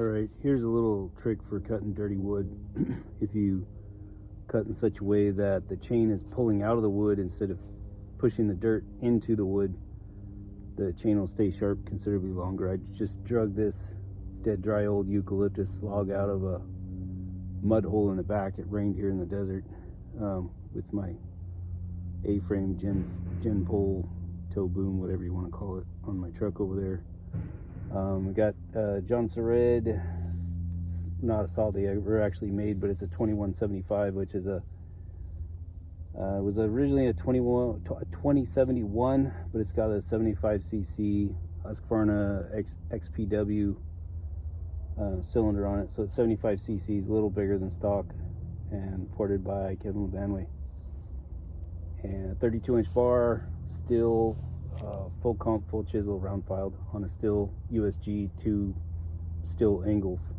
Alright, here's a little trick for cutting dirty wood. If you cut in such a way that the chain is pulling out of the wood instead of pushing the dirt into the wood, the chain will stay sharp considerably longer. I just drug this dead dry old eucalyptus log out of a mud hole in the back. It rained here in the desert with my A-frame gen pole tow boom, whatever you want to call it, on my truck over there. We got John Sered. It's not a saw they ever actually made, but it's a 2175, which is a it was originally a 2071, but it's got a 75cc Husqvarna XPW cylinder on it, so it's 75cc, a little bigger than stock, and ported by Kevin Lebanway. And 32-inch bar, steel, full comp, full chisel, round filed on a steel USG 2 steel angles.